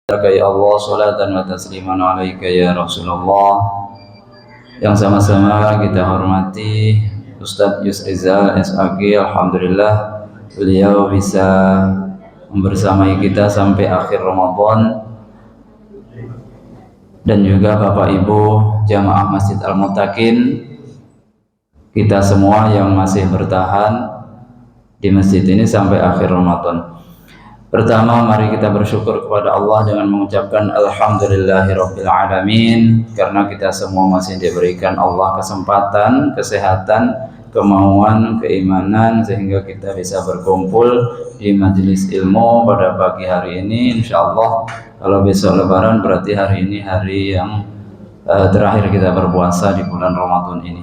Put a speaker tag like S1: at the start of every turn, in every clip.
S1: Ya Allah, salatan wa tasliman alaika ya Rasulullah. Yang sama-sama kita hormati Ustadz Yusrizal SAG. Alhamdulillah beliau bisa membersamai kita sampai akhir Ramadan. Dan juga Bapak Ibu Jamaah Masjid Al-Muttaqin, kita semua yang masih bertahan di masjid ini sampai akhir Ramadan. Pertama, mari kita bersyukur kepada Allah dengan mengucapkan Alhamdulillahirabbil alamin, karena kita semua masih diberikan Allah kesempatan, kesehatan, kemauan, keimanan, sehingga kita bisa berkumpul di majelis ilmu pada pagi hari ini. Insyaallah kalau besok Lebaran berarti hari ini hari yang terakhir kita berpuasa di bulan Ramadan ini.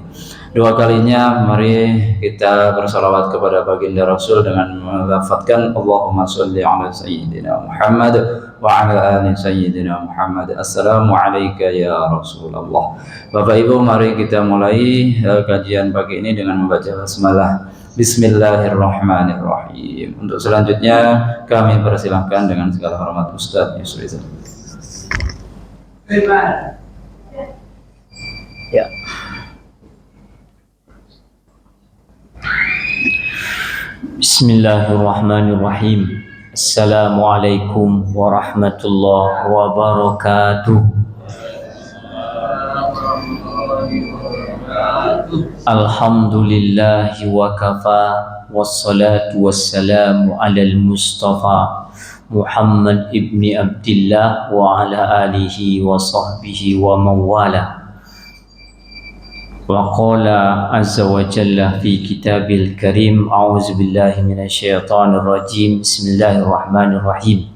S1: Dua kalinya mari kita bersalawat kepada baginda Rasul dengan melafadzkan Allahumma sholli ala sayyidina Muhammad wa ala ali sayyidina Muhammad. Assalamu alayka ya Rasulullah. Bapak Ibu, mari kita mulai kajian pagi ini dengan membaca basmalah. Bismillahirrahmanirrahim. Untuk selanjutnya kami persilahkan dengan segala hormat Ustaz Yusrizal. Ya.
S2: Bismillahirrahmanirrahim. Assalamualaikum warahmatullahi wabarakatuh. Alhamdulillahi wa kafa, wassalatu wassalamu alal mustafa Muhammad ibni Abdillah wa ala alihi wa sahbihi wa mawala. Wa qala azza wa jalla fi kitabil karim, a'udzu billahi minasyaitonir rajim, bismillahirrahmanirrahim.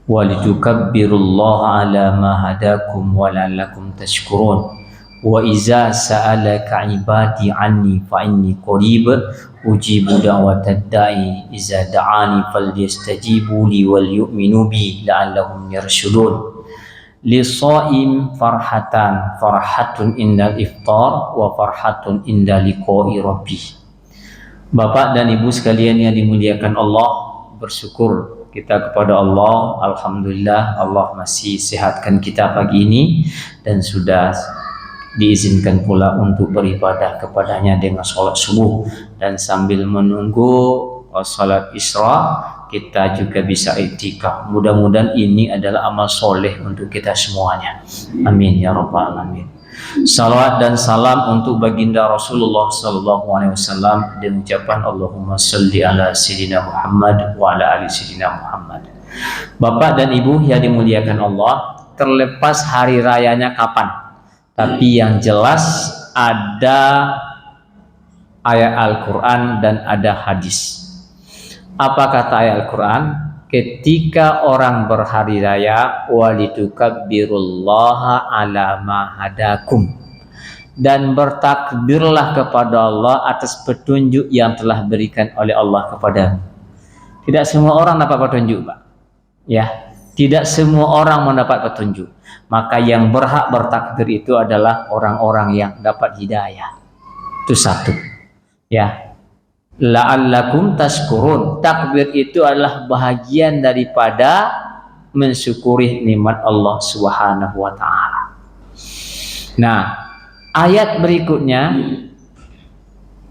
S2: Wa litukabbirullaha ala ma hadakum wa la'allakum tashkurun. Wa iza sa'alaka ibadi anni fa inni qarib ujibu da'watad da'i iza da'ani falyastajibu li wal yu'minu bi la'allahum yarshudun. Lisaim farhatun indal iftar wa farhatun inda liqa'i rabbih. Bapak dan Ibu sekalian yang dimuliakan Allah, bersyukur kita kepada Allah. Alhamdulillah Allah masih sehatkan kita pagi ini dan sudah diizinkan pula untuk beribadah kepadanya dengan sholat subuh, dan sambil menunggu sholat isra kita juga bisa iktikaf. Mudah-mudahan ini adalah amal soleh untuk kita semuanya. Amin ya rabbal alamin. Salawat dan salam untuk baginda Rasulullah sallallahu alaihi wasallam dan ucapan Allahumma sholli ala sayyidina Muhammad wa ala ali sayyidina Muhammad. Bapak dan Ibu yang dimuliakan Allah, terlepas hari rayanya kapan, tapi yang jelas ada ayat Al-Quran dan ada hadis. Apa kata ayat Al-Quran? Ketika orang berhari raya, walitukabbirullaha ala ma hadakum, dan bertakbirlah kepada Allah atas petunjuk yang telah berikan oleh Allah kepadamu. Tidak semua orang dapat petunjuk, Pak. Ya, tidak semua orang mendapat petunjuk. Maka yang berhak bertakbir itu adalah orang-orang yang dapat hidayah. Itu satu. Ya. La'allakum tashkurun. Takbir itu adalah bahagian daripada mensyukuri nikmat Allah Subhanahu wa taala. Nah, ayat berikutnya,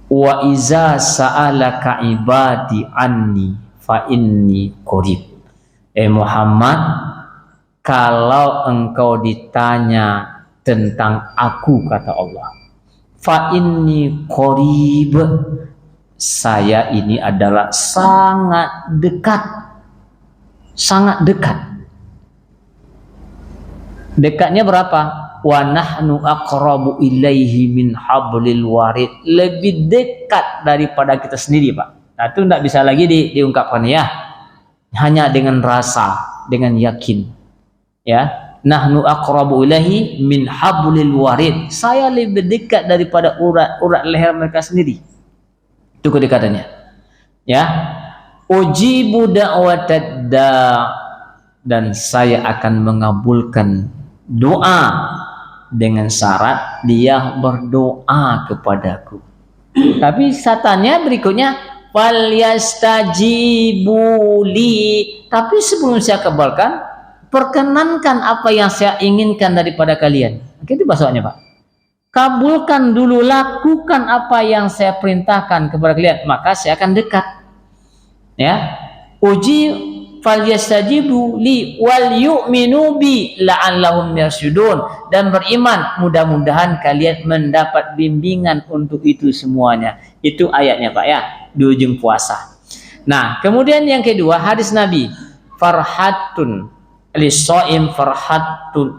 S2: wa iza sa'alaka ibadi anni fa inni qarib. Muhammad, kalau engkau ditanya tentang aku, kata Allah, fa inni qarib, saya ini adalah sangat dekat. Sangat dekat. Dekatnya berapa? Wa nahnu aqrabu ilaihi min hablil warid. Lebih dekat daripada kita sendiri, Pak. Nah, itu tidak bisa lagi diungkapkan ya. Hanya dengan rasa, dengan yakin. Ya, nahnu aqrabu ilaihi min hablil warid. Saya lebih dekat daripada urat leher mereka sendiri. Itu kedekatannya. Ya. Ujibu da'watad da', dan saya akan mengabulkan doa dengan syarat dia berdoa kepadaku. Tapi syaratnya berikutnya, falyastajibu li. Tapi sebelum saya kabulkan, Perkenankan apa yang saya inginkan daripada kalian. Itu bahasanya, Pak. Kabulkan dulu, lakukan apa yang saya perintahkan kepada kalian, maka saya akan dekat. Ya. Uji falyastajibu li wal yu'minu bi la'allahum yarsyudun, dan beriman, mudah-mudahan kalian mendapat bimbingan untuk itu semuanya. Itu ayatnya, Pak, ya, di ujung puasa. Nah, kemudian yang kedua, hadis Nabi, farhatun lis-shaim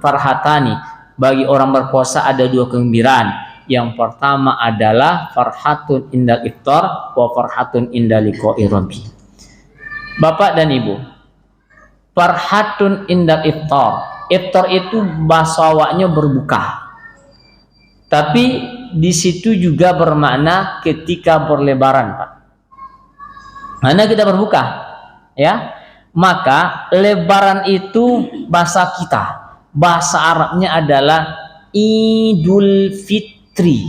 S2: farhatani, bagi orang berpuasa ada dua kegembiraan. Yang pertama adalah farhatun indal iftar wa farhatun indal liqa'i rabbi. Bapak dan Ibu, farhatun indal iftar. Iftar itu bahasa awaknya berbuka. Tapi di situ juga bermakna ketika berlebaran, Pak. Mana kita berbuka, ya? Maka lebaran itu bahasa kita, bahasa Arabnya adalah Idul Fitri.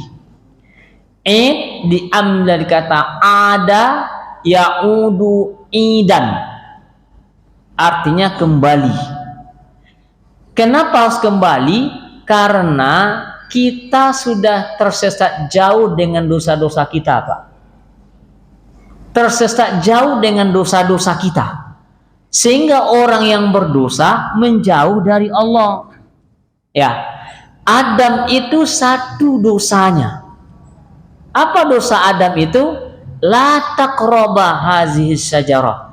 S2: Diambil dari kata ada, yaudu idan, artinya kembali. Kenapa harus kembali? Karena kita sudah tersesat jauh dengan dosa-dosa kita, Pak. Tersesat jauh dengan dosa-dosa kita, sehingga orang yang berdosa menjauh dari Allah. Ya, Adam itu satu dosanya. Apa dosa Adam itu? La taqraba hazihi syajarah.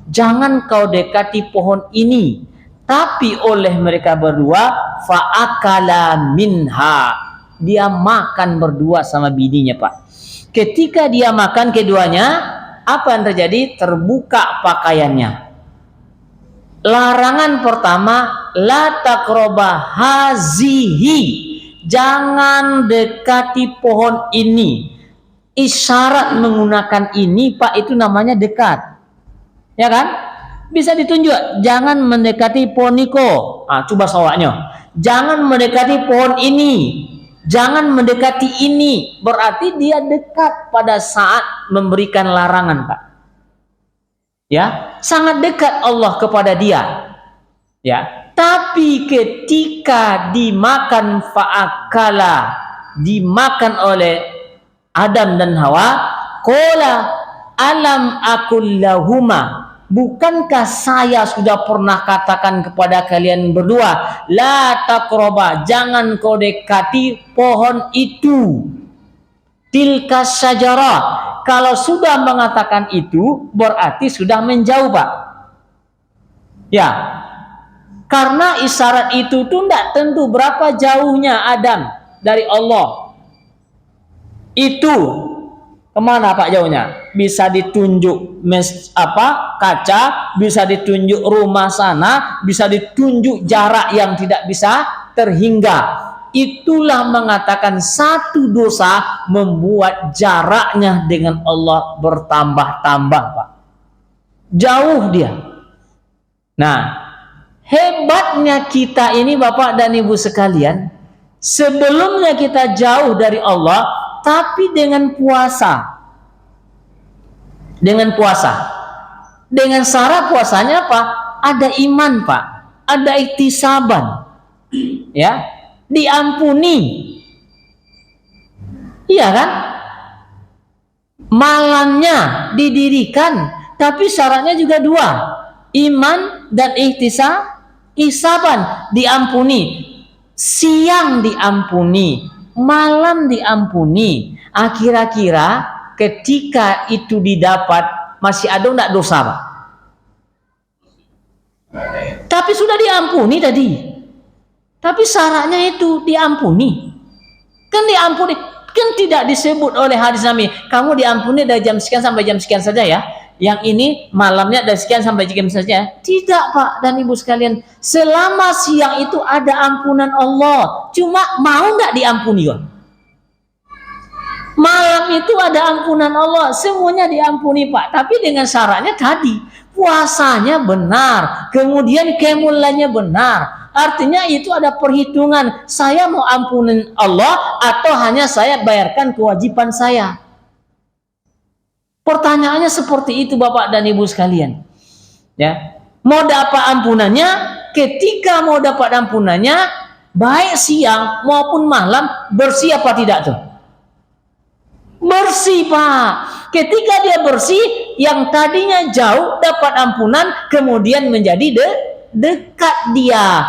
S2: Jangan kau dekati pohon ini. Tapi oleh mereka berdua, fa'akala minha, dia makan berdua sama bininya, Pak. Ketika dia makan keduanya, apa yang terjadi? Terbuka pakaiannya. Larangan pertama, la taqraba hazihi, jangan dekati pohon ini. Isyarat menggunakan ini, Pak, itu namanya dekat. Ya kan? Bisa ditunjuk, jangan mendekati pohon niko. Coba sawaknya. Jangan mendekati pohon ini. Jangan mendekati ini. Berarti dia dekat pada saat memberikan larangan, Pak. Ya, sangat dekat Allah kepada dia. Ya, tapi ketika dimakan fa'akala, dimakan oleh Adam dan Hawa, qala alam akul lahuma, bukankah saya sudah pernah katakan kepada kalian berdua, la taqraba, jangan kau dekati pohon itu, tilka syajarah. Kalau sudah mengatakan itu, berarti sudah menjauh, Pak. Ya, karena isyarat itu tuh tidak tentu berapa jauhnya Adam dari Allah. Itu kemana, Pak, jauhnya? Bisa ditunjuk kaca, bisa ditunjuk rumah sana, bisa ditunjuk jarak yang tidak bisa terhingga. Itulah mengatakan satu dosa membuat jaraknya dengan Allah bertambah-tambah, Pak. Jauh dia. Nah, hebatnya kita ini, Bapak dan Ibu sekalian, sebelumnya kita jauh dari Allah, tapi dengan puasa. Dengan puasa. Dengan syarat puasanya apa? Ada iman, Pak. Ada iktisaban. Ya, diampuni. Iya kan? Malamnya didirikan, tapi syaratnya juga dua. Iman dan ihtisaban, diampuni. Siang diampuni, malam diampuni. Kira-kira ketika itu didapat, masih ada enggak dosa, Pak? Tapi sudah diampuni tadi. Tapi syaratnya itu diampuni. Kan diampuni, kan tidak disebut oleh hadis Nabi, kamu diampuni dari jam sekian sampai jam sekian saja ya. Yang ini malamnya dari sekian sampai jam saja. Tidak, Pak dan Ibu sekalian. Selama siang itu ada ampunan Allah. Cuma mau nggak diampuni, Pak? Malam itu ada ampunan Allah, semuanya diampuni, Pak. Tapi dengan syaratnya tadi, puasanya benar, kemudian kemulannya benar. Artinya itu ada perhitungan, saya mau ampunin Allah atau hanya saya bayarkan kewajiban saya. Pertanyaannya seperti itu, Bapak dan Ibu sekalian. Ya, mau dapat ampunannya ketika mau dapat ampunannya, baik siang maupun malam, bersih apa tidak tuh? Bersih, Pak. Ketika dia bersih, yang tadinya jauh dapat ampunan, kemudian menjadi dekat dia.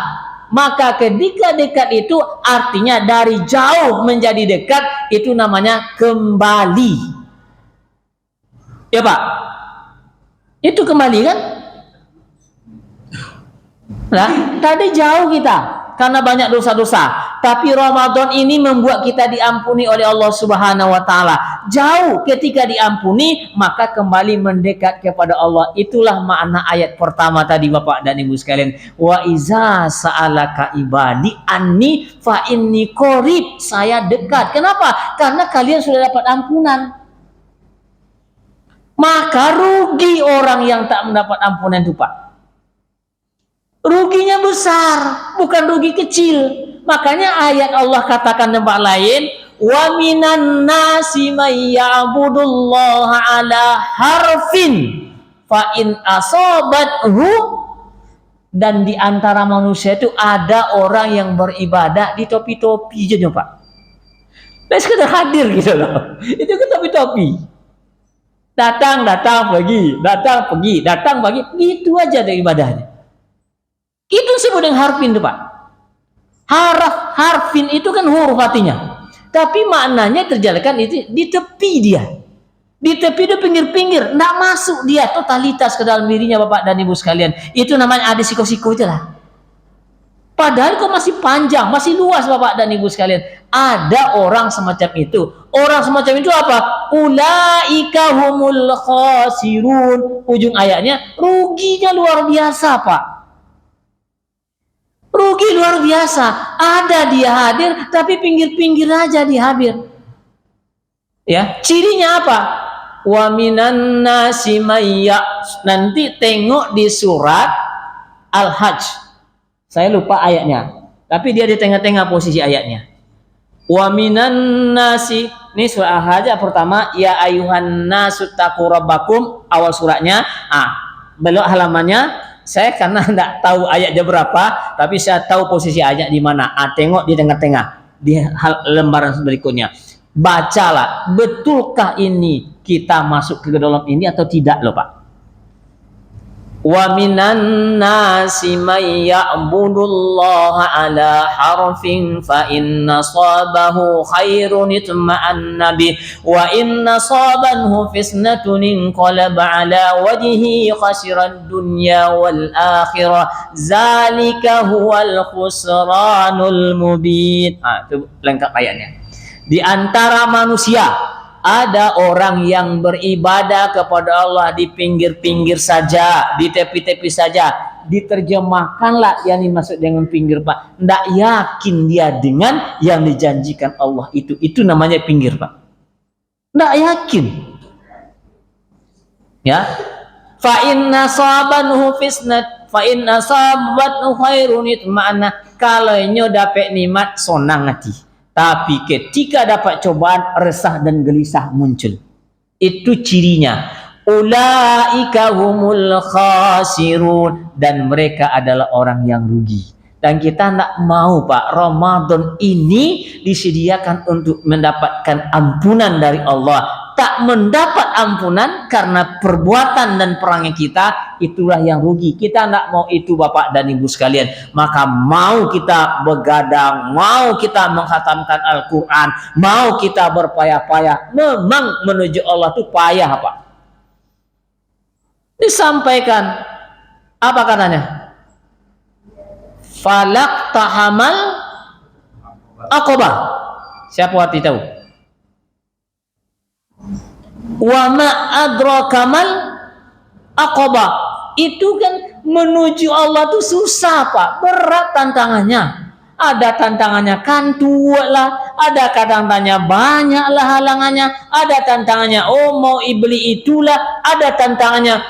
S2: Maka ketika dekat itu artinya dari jauh menjadi dekat, itu namanya kembali. Ya, Pak? Itu kembali kan? Nah, tadi jauh kita karena banyak dosa-dosa. Tapi Ramadan ini membuat kita diampuni oleh Allah Subhanahu wa taala. Jauh ketika diampuni, maka kembali mendekat kepada Allah. Itulah makna ayat pertama tadi Bapak dan Ibu sekalian. Wa iza sa'alaka ibadi anni fa inni qarib. Saya dekat. Kenapa? Karena kalian sudah dapat ampunan. Maka rugi orang yang tak mendapat ampunan itu, Pak. Ruginya besar, bukan rugi kecil. Makanya ayat Allah katakan tempat lain, wa minan nasi may ya'budullaha ala harfin fa in asabathu, dan di antara manusia itu ada orang yang beribadah di topi-topi aja, Pak. Nah, sekedar hadir gitu loh. Itu kan topi-topi. Datang pergi, datang pergi, gitu aja dari ibadahnya. Itu disebut dengan harfin tuh, Pak. Harfin itu kan huruf artinya. Tapi maknanya terjadikan itu di tepi dia. Di tepi dia pinggir-pinggir, enggak masuk dia totalitas ke dalam dirinya Bapak dan Ibu sekalian. Itu namanya ada siko-siko aja lah. Padahal kok masih panjang, masih luas Bapak dan Ibu sekalian. Ada orang semacam itu. Orang semacam itu apa? Ulaika humul khasirun. Ujung ayatnya, ruginya luar biasa, Pak. Rugi luar biasa. Ada dia hadir, tapi pinggir-pinggir aja dia hadir. Ya, cirinya apa? Wa minan nasi mayya. Nanti tengok di surat Al-Hajj. Saya lupa ayatnya, tapi dia di tengah-tengah posisi ayatnya. Wa minan nasi. Ini surah Al-Hajj pertama, ya ayuhan nasu taqu rabbakum, awal suratnya. Belok halamannya. Saya karena tidak tahu ayatnya berapa, tapi saya tahu posisi ayat di mana. Tengok di tengah-tengah di lembaran berikutnya. Bacalah, betulkah ini kita masuk ke dalam ini atau tidak loh, Pak? Wa minan nasi may ya'budullaha ala harfin fa inna sabahu khairun itma'anna bih wa inna sabanhu fisnatun inqalaba ala wajhi khasiran dunya wal akhirah zalika huwal khusranul mubin. Itu lengkap ayatnya. Di antara manusia ada orang yang beribadah kepada Allah di pinggir-pinggir saja, di tepi-tepi saja. Diterjemahkanlah yang dimaksud dengan pinggir, Pak. Tidak yakin dia dengan yang dijanjikan Allah itu. Itu namanya pinggir, Pak. Tidak yakin. Ya. Fa inna sabanhu fisnat, fa inna sabathu khairun itma'anna. Kalau nyo dapat nikmat sonang hati. Tapi ketika dapat cobaan, resah dan gelisah muncul. Itu cirinya. Ulaika humul khasirun. Dan mereka adalah orang yang rugi. Dan kita tidak mau, Pak, Ramadan ini disediakan untuk mendapatkan ampunan dari Allah. Tak mendapat ampunan karena perbuatan dan perangnya kita, itulah yang rugi. Kita tidak mau itu Bapak dan Ibu sekalian. Maka mau kita begadang, mau kita menghatamkan Al-Quran, mau kita berpayah-payah. Memang menuju Allah itu payah, Pak. Disampaikan, apa katanya? Falak tahamal Aqabah. Siapa arti tahu? Wa ma adrakamal Aqabah. Itu kan menuju Allah tuh susah, Pak. Berat tantangannya. Ada tantangannya kan tua lah, ada tantangannya banyaklah halangannya, ada tantangannya mau ibli itulah, ada tantangannya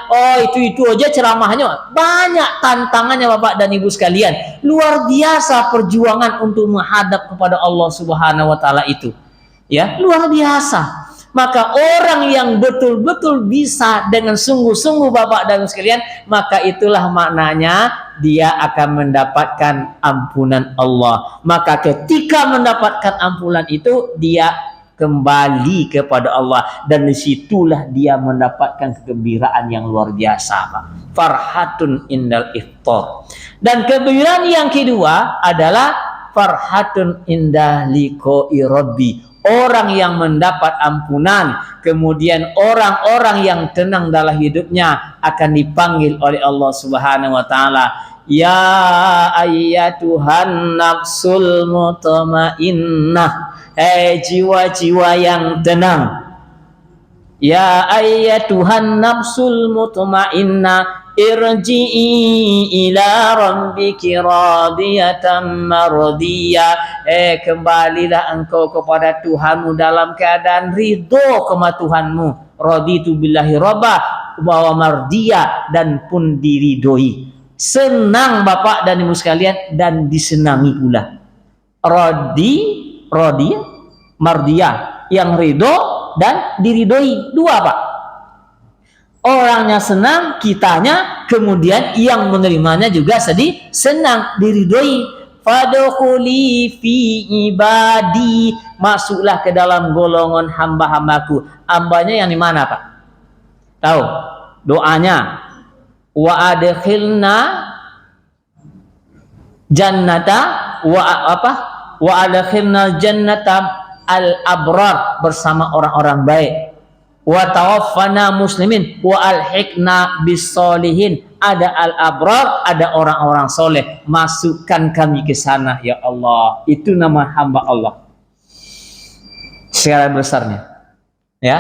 S2: itu aja ceramahnya. Banyak tantangannya Bapak dan Ibu sekalian. Luar biasa perjuangan untuk menghadap kepada Allah Subhanahu wa taala itu. Ya, luar biasa. Maka orang yang betul-betul bisa dengan sungguh-sungguh Bapak dan Ibu sekalian, maka itulah maknanya dia akan mendapatkan ampunan Allah. Maka ketika mendapatkan ampunan itu, dia kembali kepada Allah, dan disitulah dia mendapatkan kegembiraan yang luar biasa, Pak. Farhatun indal iftar. Dan kegembiraan yang kedua adalah farhatun indah liqa'i rabbi. Orang yang mendapat ampunan, kemudian orang-orang yang tenang dalam hidupnya akan dipanggil oleh Allah Subhanahu wa taala, ya ayyatuhan nafsul mutmainnah, jiwa-jiwa yang tenang. Ya ayyatuhan nafsul mutmainnah, irji'i ila rabbiki radiyatan mardiyah. Kembalilah engkau kepada Tuhanmu dalam keadaan ridho kepada Tuhanmu. Raditu billahi rabba wa mardiyah, dan pun diridhoi. Senang Bapak dan Ibu sekalian, dan disenangi pula. Radiyah, mardiyah, yang ridho dan diridhoi. Dua, Pak. Orangnya senang, kitanya, kemudian yang menerimanya juga sedih, senang, diridhoi. Fadkhuli fi ibadi, masuklah ke dalam golongan hamba-hambaku. Hambanya yang di mana, Pak? Tahu? Doanya, wa adkhilna jannata wa adkhilna jannata al-abrar, bersama orang-orang baik. Wa tawaffana muslimin wa alhiqna bis-solihin. Ada al-abrar, ada orang-orang soleh. Masukkan kami ke sana ya Allah. Itu nama hamba Allah secara besarnya. Ya,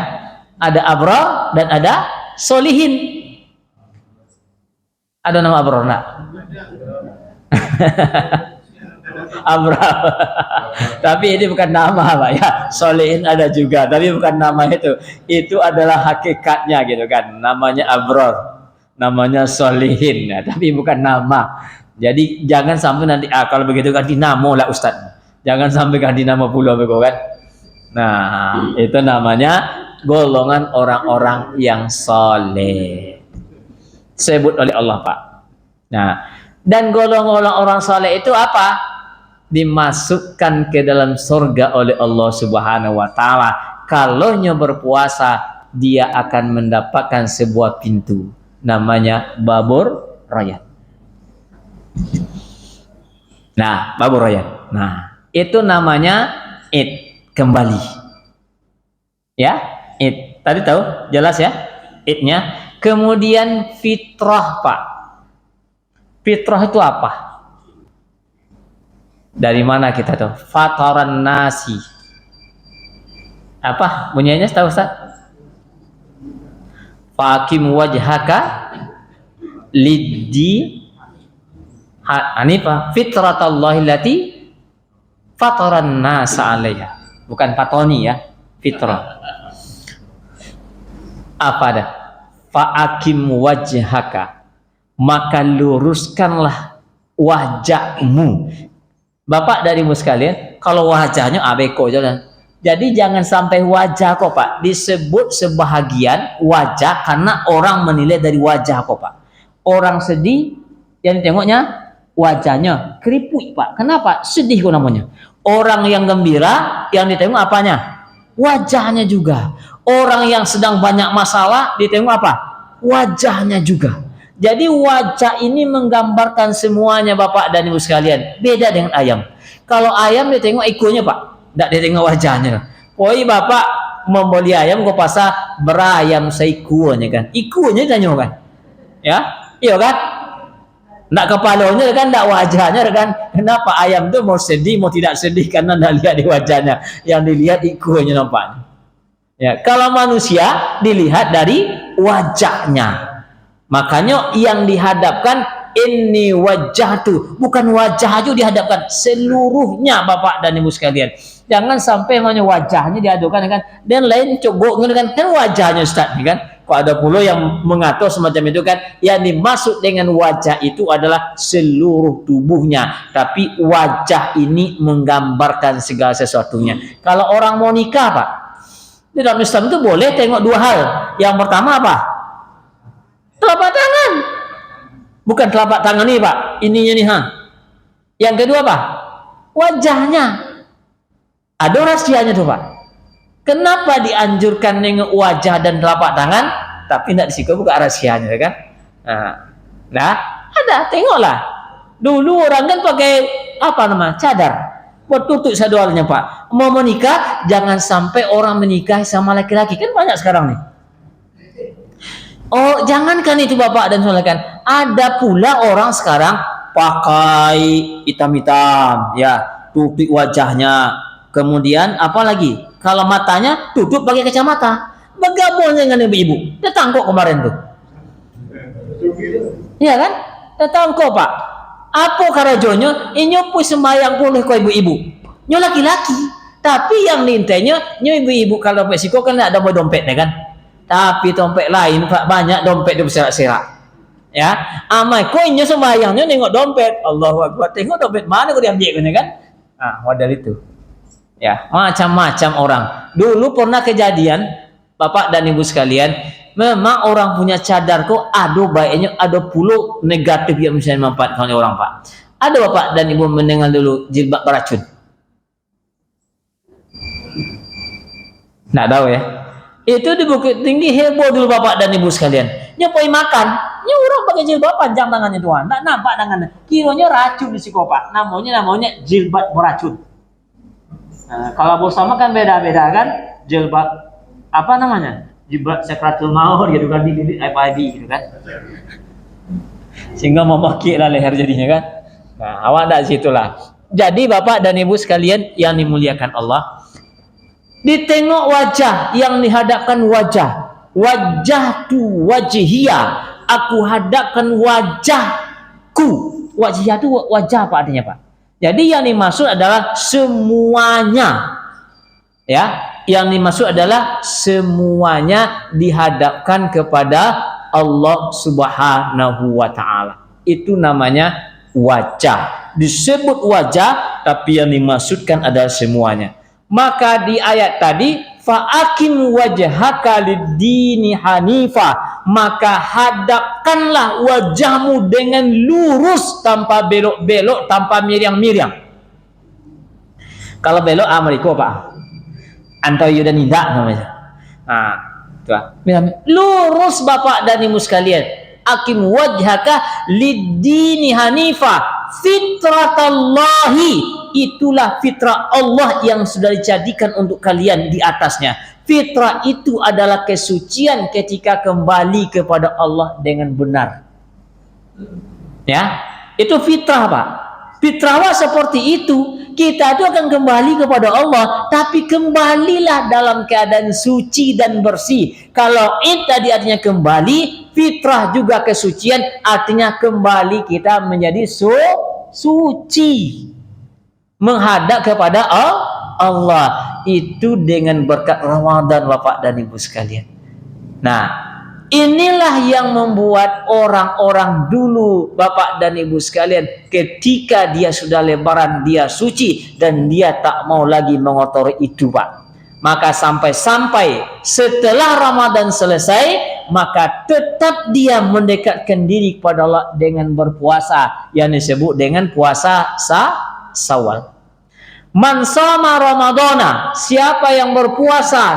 S2: ada abrar dan ada solihin. Ada nama abrar enggak? Abrar. Tapi ini bukan nama, Pak ya. Solihin ada juga, tapi bukan nama itu. Itu adalah hakikatnya gitu kan. Namanya abrar, namanya solihin, ya, tapi bukan nama. Jadi jangan sampai nanti kalau begitu kan dinamo lah Ustaz. Jangan sampai kan dinamo pula begitu kan. Nah, itu namanya golongan orang-orang yang soleh. Sebut oleh Allah, Pak. Nah, dan golongan orang soleh itu apa? Dimasukkan ke dalam surga oleh Allah Subhanahu wa taala. Kalaunya berpuasa, dia akan mendapatkan sebuah pintu, namanya Babur Rayyan. Nah, Babur Rayyan. Nah, itu namanya id, kembali. Ya, id. Tadi tahu? Jelas ya? Idnya. Kemudian fitrah, Pak. Fitrah itu apa? Dari mana kita tahu? Fataran nasi. Apa bunyinya tahu Ustaz? Faqim wajhaka liddi hanifa fitratallahi allati fataran nasa 'alaiha. Bukan fatoni ya, fitrah. Apa dah? Faqim wajhaka, maka luruskanlah wajahmu. Bapak dari Ibu sekalian, kalau wajahnya abeko jalan. Jadi jangan sampai wajah kok, Pak. Disebut sebahagian wajah karena orang menilai dari wajah kok, Pak. Orang sedih yang ditengoknya wajahnya keriput, Pak. Kenapa? Sedih kok namanya. Orang yang gembira yang ditengok apanya? Wajahnya juga. Orang yang sedang banyak masalah ditengok apa? Wajahnya juga. Jadi wajah ini menggambarkan semuanya Bapak dan Ibu sekalian. Beda dengan ayam. Kalau ayam ditengok ikunya, Pak. Tidak ditengok wajahnya. Poi Bapak membeli ayam ke pasar, berayam seikunya kan. Ikunya tanya kan. Ya, iya kan? Tidak kepalanya kan, tidak wajahnya kan. Kenapa ayam itu mau sedih, mau tidak sedih karena tidak lihat di wajahnya. Yang dilihat ikunya nampaknya. Ya, kalau manusia dilihat dari wajahnya. Makanya yang dihadapkan ini wajah tuh, bukan wajah aja dihadapkan, seluruhnya Bapak dan Ibu sekalian. Jangan sampai hanya wajahnya dihadapkan kan, dan lain cogok kan wajahnya Ustaz kan. Kok ada pula yang mengatur semacam itu kan. Yang dimaksud dengan wajah itu adalah seluruh tubuhnya, tapi wajah ini menggambarkan segala sesuatunya. Kalau orang mau nikah, Pak, Di dalam Islam itu boleh tengok dua hal. Yang pertama apa? Telapak tangan. Bukan telapak tangan nih Pak, ininya nih ha. Yang kedua apa? Wajahnya. Ada rahasianya tuh Pak. Kenapa dianjurkan nengok wajah dan telapak tangan, tapi tidak disiko buka rahasianya kan? Nah, ada, tengoklah. Dulu orang kan pakai apa nama? Cadar. Buat tutup sadualnya Pak. Mau menikah, jangan sampai orang menikah sama laki-laki. Kan banyak sekarang nih. Oh, jangankan itu Bapak dan Saudara kan. Ada pula orang sekarang pakai hitam-hitam, ya, tutup wajahnya. Kemudian apa lagi? Kalau matanya tutup pakai kacamata. Bergabung dengan ibu-ibu. Datang kok kemarin tuh. Iya kan? Datang kok Pak. Apa karajonyo? Inyo pun sembahyang boleh kok ibu-ibu. Nyo laki-laki. Tapi yang nintenya nyo ibu-ibu kalau Meksiko kan ada mau dompet ya kan? Tapi dompet lain Pak, banyak dompet di berserak-serak. Ya, amai kok inyo sembahyangnya nengok dompet. Allahu Akbar. Tengok dompet mana kok diambil kan? Modal itu. Ya, macam-macam orang. Dulu pernah kejadian, Bapak dan Ibu sekalian, memang orang punya cadar kok ada baiknya, ada puluh negatif yang bisa dimanfaatkan oleh orang Pak. Ada Bapak dan Ibu mendengar dulu jilbab beracun? Nggak tahu ya. Itu di Bukit Tinggi heboh dulu Bapak dan Ibu sekalian. Nyopoi makan, orang pakai jilbab panjang tangannya tuan, nggak nampak tangannya. Kiranya racun di Pak. Namanya jilbab beracun. Nah, kalau bersama kan beda-beda kan, jilbab apa namanya? Jilbab sakratul maut gitu kan, di FIB gitu kan. Sehingga memakik lah leher jadinya kan. Nah, awak enggak situlah. Jadi Bapak dan Ibu sekalian yang dimuliakan Allah, ditengok wajah yang dihadapkan wajah tu wajhia, aku hadapkan wajahku. Wajhia itu wajah apa artinya Pak? Jadi yang dimaksud adalah semuanya. Ya, yang dimaksud adalah semuanya dihadapkan kepada Allah Subhanahu wa taala. Itu namanya wajah. Disebut wajah tapi yang dimaksudkan adalah semuanya. Maka di ayat tadi fa'akim wajhaka lid-dini hanifa, maka hadapkanlah wajahmu dengan lurus tanpa belok-belok, tanpa miring-miring. Kalau belok Amerika Pak, antara dan tidak namanya. Lurus Bapak dan Ibu sekalian. Akim wajhaka lid-dini hanifa, fitratallahi, itulah fitrah Allah yang sudah dijadikan untuk kalian di atasnya. Fitrah itu adalah kesucian ketika kembali kepada Allah dengan benar. Ya, itu fitrah Pak. Fitrah seperti itu. Kita itu akan kembali kepada Allah, tapi kembalilah dalam keadaan suci dan bersih. Kalau itu tadi artinya kembali, fitrah juga kesucian, artinya kembali kita menjadi suci. Menghadap kepada Allah. Itu dengan berkat Ramadan Bapak dan Ibu sekalian. Nah, inilah yang membuat orang-orang dulu Bapak dan Ibu sekalian, ketika dia sudah lebaran dia suci dan dia tak mau lagi mengotori itu Pak. Maka sampai-sampai setelah Ramadan selesai, maka tetap dia mendekatkan diri kepada Allah dengan berpuasa yang disebut dengan puasa Syawal. Man sama Ramadana, siapa yang berpuasa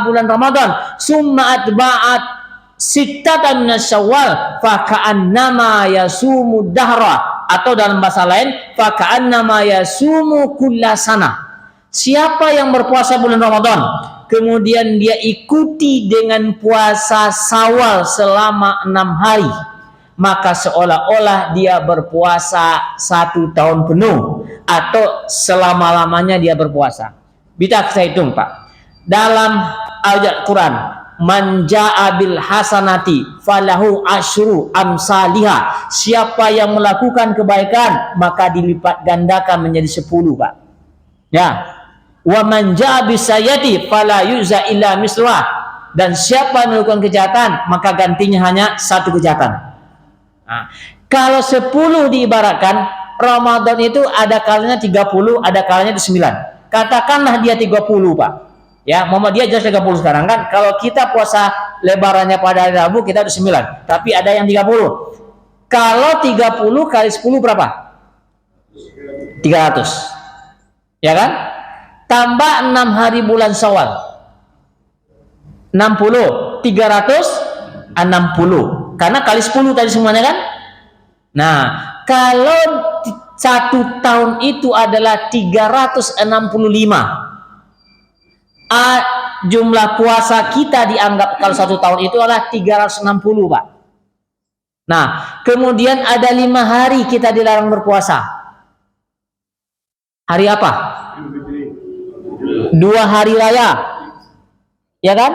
S2: bulan Ramadan, summa atba'at sittatan Syawal, faka'annama yasumu dahra, atau dalam bahasa lain faka'annama yasumu kullasana. Siapa yang berpuasa bulan Ramadan kemudian dia ikuti dengan puasa Syawal selama 6 hari, maka seolah-olah dia berpuasa 1 tahun penuh atau selama-lamanya dia berpuasa. Bisa saya hitung Pak. Dalam ayat Quran, man jaa bil hasanati falahu asyru amsalihha, siapa yang melakukan kebaikan maka dilipat gandakan menjadi 10 Pak. Ya. Wa man jaa bisayyati fala yujza illa misluha, dan siapa yang melakukan kejahatan maka gantinya hanya 1 kejahatan. Nah, kalau 10 diibaratkan, Ramadan itu ada kalanya 30, ada kalanya 9. Katakanlah dia 30 Pak. Ya, Muhammadiyah jelas 30 sekarang kan. Kalau kita puasa lebarannya pada hari Rabu kita udah 9, tapi ada yang 30. Kalau 30 kali 10 berapa? 300. Ya kan? Tambah 6 hari bulan Syawal. 60, 360. Karena kali 10 tadi semuanya kan? Nah, kalau 1 tahun itu adalah 365. Jumlah puasa kita dianggap kalau 1 tahun itu adalah 360, Pak. Nah, kemudian ada 5 hari kita dilarang berpuasa. Hari apa? 2 hari raya. Ya kan?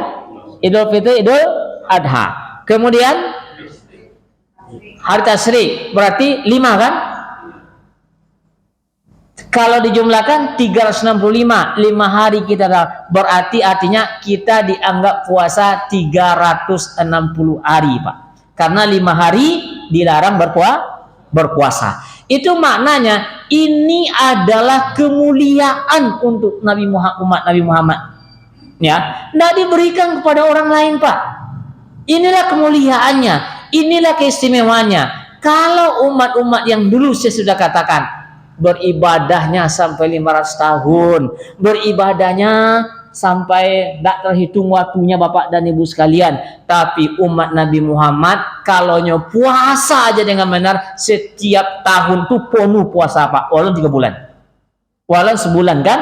S2: Idul Fitri, Idul Adha. Kemudian hari Tasyrik, berarti 5 kan? Kalau dijumlahkan 365, 5 hari kita berarti artinya kita dianggap puasa 360 hari, Pak. Karena 5 hari dilarang berpuasa. Itu maknanya ini adalah kemuliaan untuk umat Nabi Muhammad. Ya, tidak diberikan kepada orang lain, Pak. Inilah kemuliaannya, inilah keistimewaannya. Kalau umat-umat yang dulu saya sudah katakan beribadahnya sampai 500 tahun, beribadahnya sampai tidak terhitung waktunya Bapak dan Ibu sekalian. Tapi umat Nabi Muhammad kalau puasa aja dengan benar setiap tahun tuh penuh puasa, Pak. Walaupun 3 bulan, walaupun sebulan kan,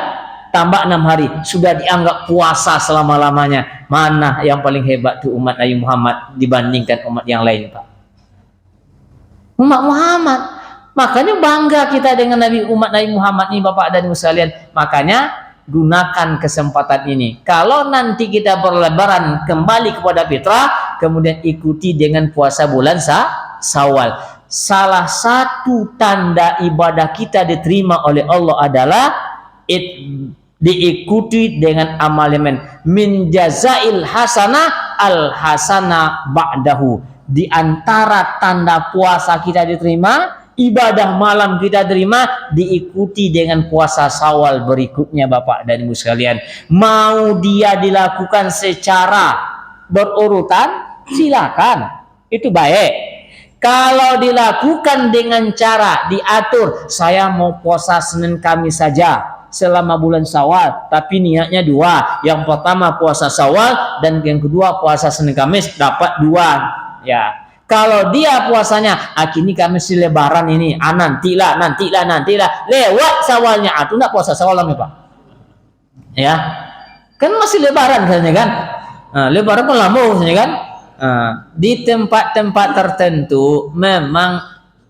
S2: tambah 6 hari sudah dianggap puasa selama-lamanya. Mana yang paling hebat tuh umat Nabi Muhammad dibandingkan umat yang lain, Pak? Umat Muhammad. Makanya bangga kita dengan umat Nabi Muhammad ini, Bapak dan Ibu sekalian. Makanya gunakan kesempatan ini. Kalau nanti kita berlebaran kembali kepada fitrah, kemudian ikuti dengan puasa bulan Syawal. Salah satu tanda ibadah kita diterima oleh Allah adalah diikuti dengan amalemen min jazail hasanah al hasanah ba'dahu. Di antara tanda puasa kita diterima, ibadah malam kita terima, diikuti dengan puasa Syawal berikutnya, Bapak dan Ibu sekalian. Mau dia dilakukan secara berurutan, silakan, itu baik. Kalau dilakukan dengan cara diatur, saya mau puasa Senin Kamis saja selama bulan Syawal, tapi niatnya 2. Yang pertama puasa Syawal dan yang kedua puasa Senin Kamis, dapat 2. Ya. Kalau dia puasanya ini Kamis lebaran ini, nantilah lewat Syawalnya, itu enggak puasa Syawal namanya, Pak. Ya. Kan masih lebaran katanya kan? Lebaran pun lama katanya kan? Di tempat-tempat tertentu memang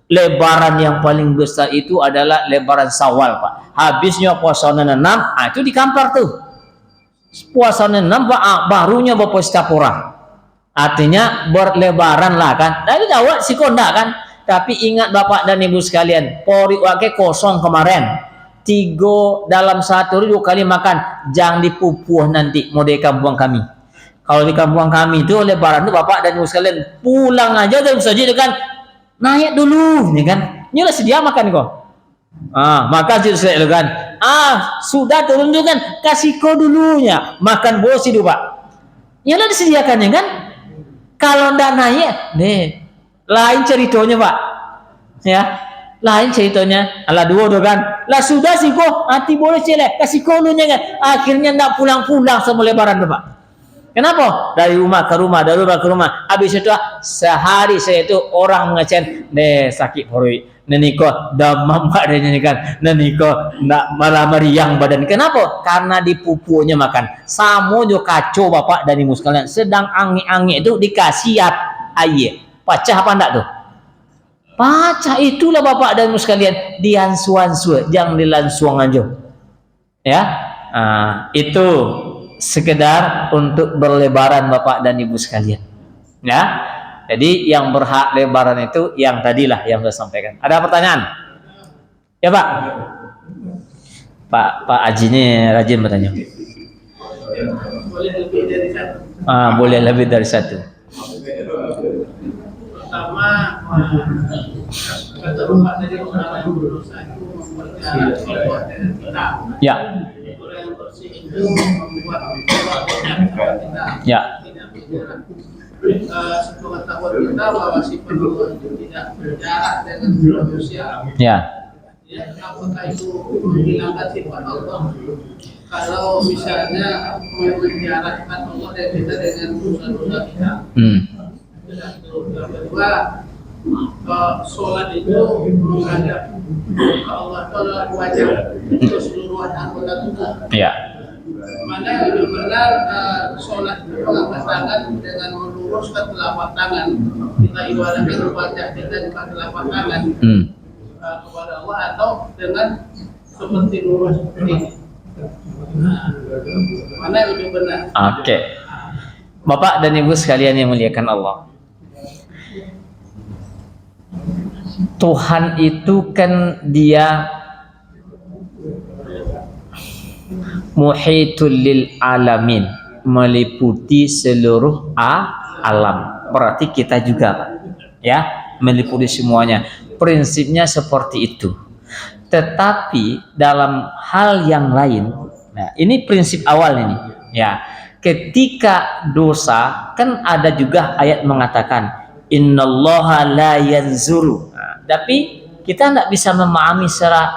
S2: lebaran yang paling besar itu adalah lebaran Syawal, Pak. Habisnya puasa 6, itu di Kampar tuh. Puasa 6, Pak, barunya berpesta porah. Artinya berlebaran lah kan. Dari jawab si kondak kan. Tapi ingat Bapak dan Ibu sekalian, pori wake kosong kemarin. 3 dalam 1 hari 2 kali makan. Jangan dipupuh nanti mau di kampung kami. Kalau di kampung kami itu lebaran itu Bapak dan Ibu sekalian pulang aja dan saja kan naik dulu nih kan. Nyolah sedia makan kok. Makan sudah kan. Sudah turun juga kan. Kasih kau dulunya. Makan bosi dulu, Pak. Nyolah disediakannya kan. Kalau ndak naik, lain ceritanya, Pak. Ya, lain ceritanya. Ala 2 udah kan. Lah sudah sih kok, hati boleh celek, kasih konunya kan. Akhirnya ndak pulang-pulang sama lebaran, Pak. Kenapa? Dari rumah ke rumah, dari rumah ke rumah. Habis itu sehari saya itu orang mengecen, sakit perut. Neniko damam badannya kan. Neniko nak malah meriang badan. Kenapa? Karena dipupunya makan. Samo jo kacau Bapak dan Ibu sekalian. Sedang angi-angi itu dikasih air. Pecah apa enggak tuh? Pecah. Itulah Bapak dan Ibu sekalian. Diansu-ansu, jangan dilansuang aja. Ya. Itu sekedar untuk berlebaran Bapak dan Ibu sekalian. Ya. Jadi yang berhak lebaran itu yang tadilah yang saya sampaikan. Ada pertanyaan? Ya, Pak. Pak Haji ini rajin bertanya.
S3: Boleh lebih dari 1.
S2: Boleh lebih dari 1.
S3: Pertama, kata Bapak tadi orang yang berdosa itu kita.
S2: Ya.
S3: Orang yang bersih itu membuat kita
S2: Ya.
S3: tidak berjarak. Sepengetahuan kita bahwa sifat Allah itu tidak berjarak dengan manusia.
S2: Ya.
S3: Ya, apakah itu menghilangkan sifat Allah? Kalau misalnya menjarakkan Allah dari kita dengan dosa-dosa kita. Yang kedua, sholat itu menghadap ke Allah Taala wajah keseluruhan anggota tubuh.
S2: Ya.
S3: Mana yang lebih benar sholat itu mengangkat tangan dengan meluruskan telapak tangan. Kita ibadahkan wajah kita dengan telapak tangan kepada Allah atau dengan seperti lurus seperti ini. Mana yang lebih benar?
S2: Oke. Bapak dan Ibu sekalian yang muliakan Allah. Tuhan itu kan dia muhitul lil alamin, meliputi seluruh alam. Berarti kita juga, Pak, ya, meliputi semuanya. Prinsipnya seperti itu. Tetapi dalam hal yang lain, nah ini prinsip awal ini, ya. Ketika dosa, kan ada juga ayat mengatakan innallaha la yanzuru. Nah, tapi kita tidak bisa memahami secara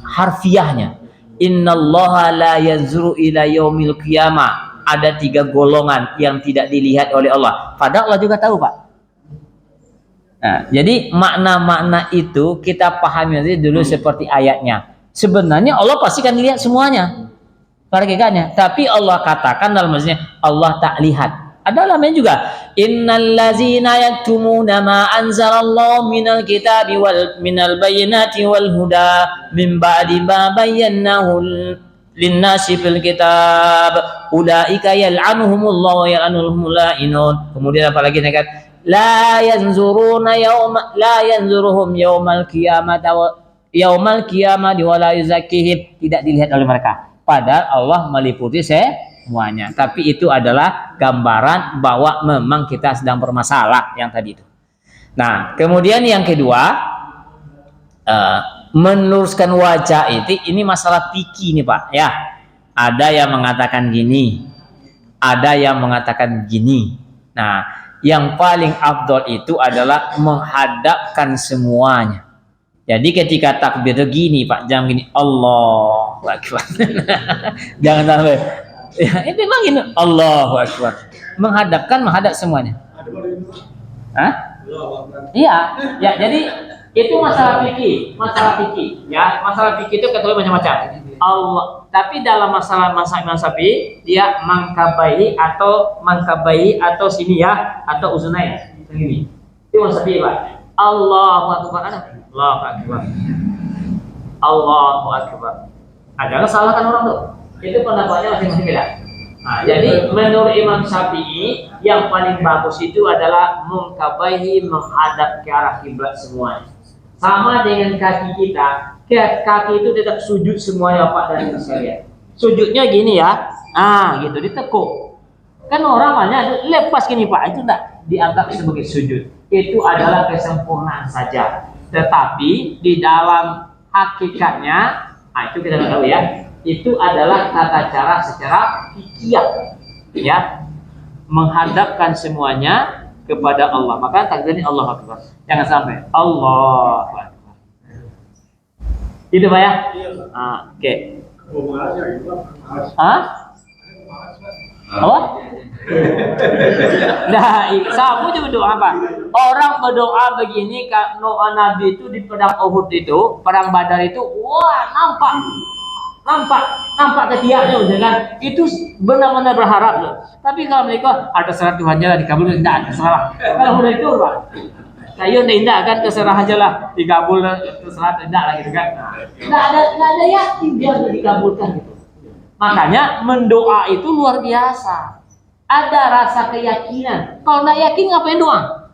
S2: harfiahnya. Innallaha la yanzuru ila yaumil qiyamah. Ada 3 golongan yang tidak dilihat oleh Allah. Padahal Allah juga tahu, Pak. Nah, jadi makna-makna itu kita pahami nanti dulu seperti ayatnya. Sebenarnya Allah pasti kan lihat semuanya, hakikatnya. Tapi Allah katakan dalam maksudnya Allah tak lihat. Ada namanya juga innal ladzina yaktumuna ma anzalallahu minal kitabi wal minal bayyinati wal huda min ba'di ma bayyanahu linnasi fil kitab ulaika yal'anuhumullahu wa yal'anuhumul la'inun. Kemudian apa lagi kan la yanzuruhum yaumal qiyamati wa la yuzakkihim, tidak dilihat oleh mereka. Padahal Allah meliputi semuanya. Tapi itu adalah gambaran bahwa memang kita sedang bermasalah yang tadi itu. Nah, kemudian yang kedua, meluruskan wajah itu, ini masalah fikih nih, Pak, ya. Ada yang mengatakan gini, ada yang mengatakan gini. Nah, yang paling afdol itu adalah menghadapkan semuanya. Jadi ketika takbir gini, Pak, jangan gini Allahu Akbar. Jangan sampai ya, itu memang gini Allahu Akbar. Menghadap semuanya. Hah? Iya, ya, jadi itu masalah fikih, ya. Masalah fikih itu ketemu macam-macam. Allah, tapi dalam masalah fikih dia mangkabai atau sini ya, atau uzunai begini. Itu masalah fikih, Pak. Allahu Akbar. Allahu Akbar. Allahu Akbar. Jangan salahkan orang tuh. Itu pendapatnya masing-masing beda. Nah, jadi menurut Imam Syafi'i yang paling bagus itu adalah mungkabaihi, menghadap ke arah kiblat semuanya. Sama dengan kaki kita. Kaki itu tetap sujud semuanya, Pak dan Ibu sekalian. Sujudnya gini ya. Gitu ditekuk. Kan orang banyak lepas gini, Pak. Itu enggak dianggap sebagai sujud. Itu adalah kesempurnaan saja. Tetapi di dalam hakikatnya, itu kita tahu ya, itu adalah tata cara secara fikih, ya, menghadapkan semuanya kepada Allah. Maka takdirnya Allah Akbar. Jangan sampai Allah Akbar. Itu Pak ya? Oke. Apa? Nah, sama juga berdoa apa? Orang berdoa begini, doa Nabi itu di perang Uhud itu, perang Badar itu, wah nampak ketiaknya, kan? Itu benar-benar berharap loh. Tapi kalau mereka ada terserah Tuhan aja lah dikabul, tidak terserah. Kalau udah itu, Pak, kayu tidak kan terserah aja lah dikabul, terserah tidak lah gitu kan? Nggak ada yakin dia dikabulkan gitu. Makanya mendoa itu luar biasa. Ada rasa keyakinan. Kalau nggak yakin ngapain doa?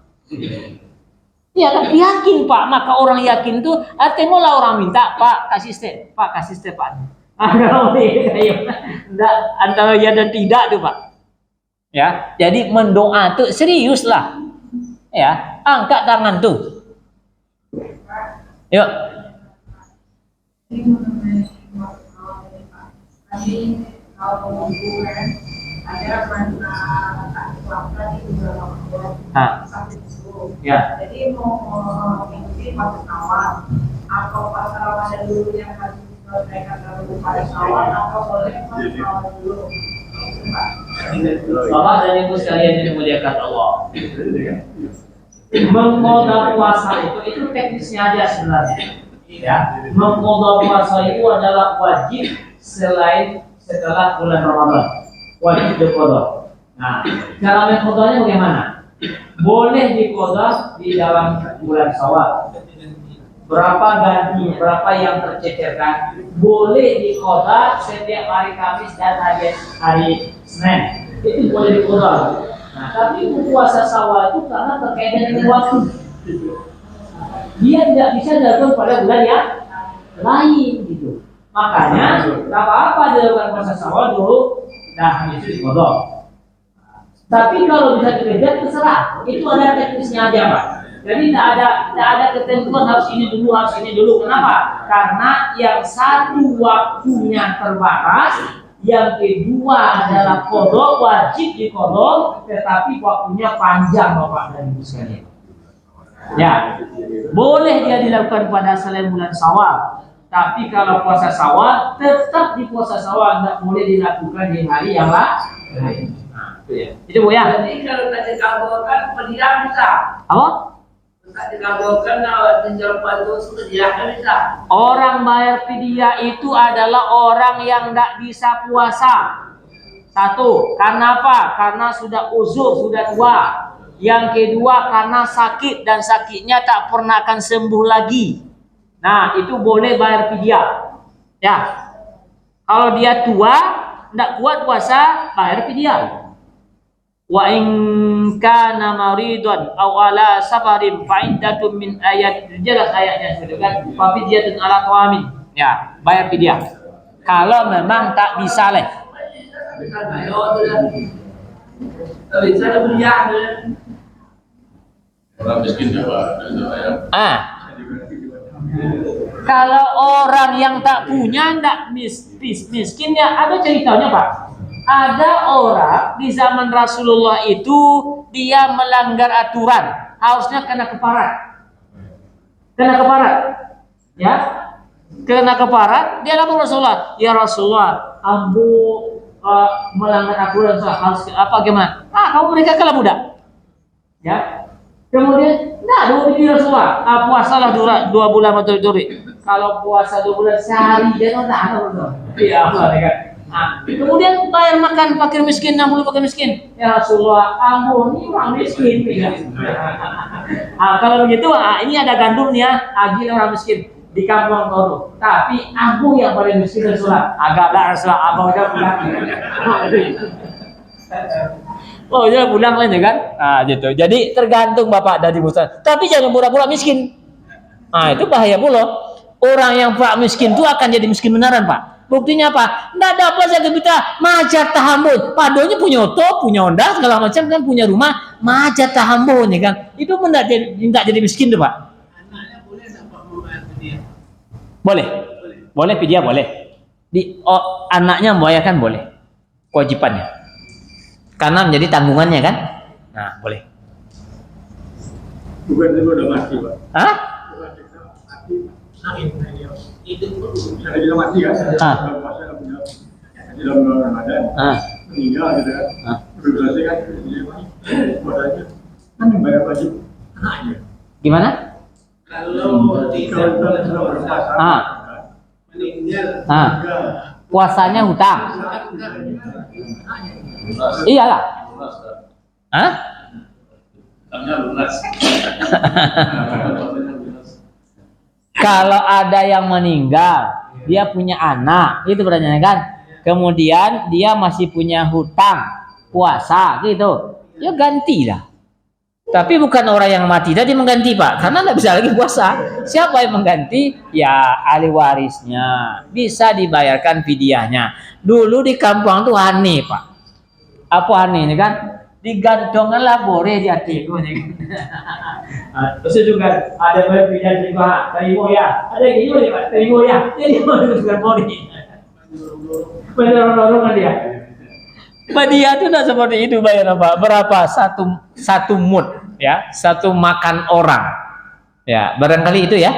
S2: Ya kan yakin, Pak. Maka orang yakin tuh, tengoklah orang minta, Pak kasih step, Pak. Kalau enggak, antara ya dan tidak tuh, Pak. Ya, jadi mendoa tuh serius lah. Ya, angkat tangan tuh. Yuk.
S4: kalau menunggu kan ada mana tak keluarga di dalam sakit dulu.
S2: Ya.
S4: Jadi mau mengikuti pas awal atau pas Ramadan dulu yang harus diselesaikan dulu pada awal atau boleh pas awal dulu.
S2: Bapak dan Ibu sekalian yang dimuliakan Allah. Mengqadha puasa itu teknisnya aja sebenarnya. Ya, mengqadha puasa itu adalah wajib selain setelah bulan Ramadan. Wajib diqadha. Nah, cara mengqadhanya bagaimana? Boleh diqadha di dalam bulan Syawal. Berapa ganti, berapa yang tercecerkan, boleh diqadha setiap hari Kamis dan hari Senin. Itu boleh diqadha. Nah, tapi puasa Syawal itu karena terkait dengan waktu. Dia tidak bisa dilakukan pada bulan yang lain gitu. Makanya tidak apa-apa dilakukan puasa Syawal dulu, nah itu diqadha. Tapi kalau bisa dikejar terserah. Itu ada teknisnya aja, Pak. Jadi tidak ada ketentuan harus ini dulu. Kenapa? Karena yang satu waktunya terbatas, yang kedua adalah qadha, wajib diqadha, tetapi waktunya panjang, Bapak dan Ibu sekalian. Ya, boleh dia dilakukan pada selain bulan Syawal. Tapi kalau puasa Syawal tetap di puasa Syawal, tidak boleh dilakukan di hari yang lain. Nah, itu ya. Itu Bu ya.
S3: Jadi kalau tak dikabulkan pendidikan bisa.
S2: Apa?
S3: Tak dikabulkan kalau tinggal padu pendidikan bisa.
S2: Orang bayar fidyah itu adalah orang yang tidak bisa puasa. Satu, karena apa? Karena sudah uzur, sudah tua. Yang kedua, karena sakit dan sakitnya tak pernah akan sembuh lagi. Nah, itu boleh bayar fidyah. Ya. Kalau dia tua, tidak kuat puasa, bayar fidyah. Wa in kana maridan aw ala safarin fa iddatun min ayat, jelas ayatnya sudah kan, fa fidyatun ala tawamin. Ya, bayar fidyah. Kalau memang tak bisa leh.
S3: Bisa ada pendidikan.
S5: Orang miskin Pak.
S2: Kalau orang yang tak punya, ndak miskin ya, ada ceritanya Pak. Ada orang di zaman Rasulullah itu dia melanggar aturan, harusnya kena keparat. Ya. Kena keparat, dia lapor Rasulullah. Ya Rasulullah, ambu melanggar aturan, harus apa gimana? Kamu mereka kalah muda. Ya. Kemudian, dulu di Rasulullah, puasalah 2 bulan berturut-turut. Kalau puasa 2 bulan sehari, dia tahan. Iya, Allah ya. Nah, kemudian bayar makan fakir miskin, 60 fakir miskin. Ya Rasulullah, ampun, ini orang miskin. Ya. Nah, kalau begitu, ini ada gandumnya, agil orang miskin di kampung Toru. Tapi aku yang paling miskin Rasulullah. Agaklah Rasulullah, abang udah pulang. Oh ya pulang lah ya kan? Nah gitu. Jadi tergantung Bapak dari Busan. Tapi jangan pura-pura miskin. Nah itu bahaya pula. Orang yang Pak miskin itu akan jadi miskin beneran Pak. Buktinya apa? Nggak ada apa saja kita majat tahambun. Padonya punya oto, punya Honda, segala macam kan, punya rumah, majat tahambun ya kan. Itu tidak jadi miskin tuh Pak.
S3: Anaknya boleh dapat membayar fidyah.
S2: Boleh fidyah boleh. Anaknya membayarkan boleh. Kewajibannya. Karena menjadi tanggungannya kan. Nah boleh.
S5: Bukan itu udah mati Pak.
S2: Hah?
S3: Itu pun
S5: Saya sudah mati kan. Puasa punya di dalam Ramadan. Meninggal gitu kan. Udah selesai kan. Modalnya kan bayar wajib anaknya.
S2: Gimana?
S3: kalau tidak
S5: Kalau berpuasa.
S3: meninggal
S2: Puasanya hutang. Iyalah. Hah? Kalau ada yang meninggal, dia punya anak, itu pertanyaannya kan. Kemudian dia masih punya hutang puasa, gitu. Ya gantilah. Tapi bukan orang yang mati tadi mengganti Pak, karena nggak bisa lagi puasa. Siapa yang mengganti? Ya ahli warisnya. Bisa dibayarkan fidyahnya. Dulu di kampung tuh aneh Pak. Apa aneh ini kan? Digantungkan lah boleh di hati itu. Terus juga ada bayar fidyah juga terima ya. Ada gitu ya Pak, terima ya. Jadi bukan boleh.
S3: Mendorong-dorong kan dia.
S2: Hadiah itu tidak seperti itu bayar apa? Berapa? Satu mud ya, satu makan orang. Ya, barangkali itu ya.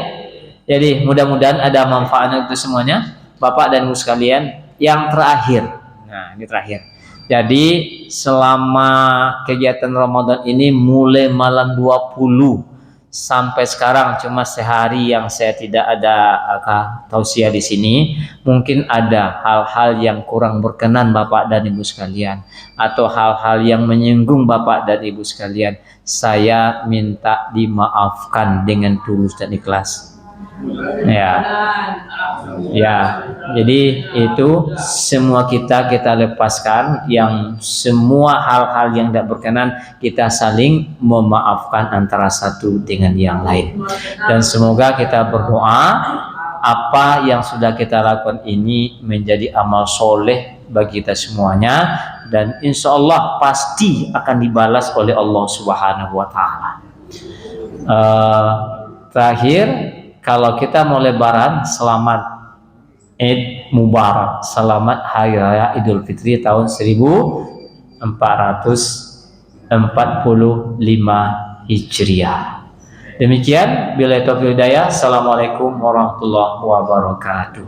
S2: Jadi mudah-mudahan ada manfaatnya untuk semuanya, Bapak dan Ibu sekalian. Yang terakhir, nah ini terakhir. Jadi selama kegiatan Ramadan ini mulai malam 20 sampai sekarang cuma sehari yang saya tidak ada tausiah di sini. Mungkin ada hal-hal yang kurang berkenan Bapak dan Ibu sekalian, atau hal-hal yang menyinggung Bapak dan Ibu sekalian. Saya minta dimaafkan dengan tulus dan ikhlas. Ya, jadi itu semua kita lepaskan, yang semua hal-hal yang tidak berkenan kita saling memaafkan antara satu dengan yang lain. Dan semoga kita berdoa apa yang sudah kita lakukan ini menjadi amal soleh bagi kita semuanya, dan insya Allah pasti akan dibalas oleh Allah Subhanahu Wa Taala. Terakhir, kalau kita mau lebaran, selamat Eid Mubarak, selamat Hari Raya Idul Fitri tahun 1445 Hijriah. Demikian, billahi taufiq hidayah. Assalamualaikum warahmatullahi wabarakatuh.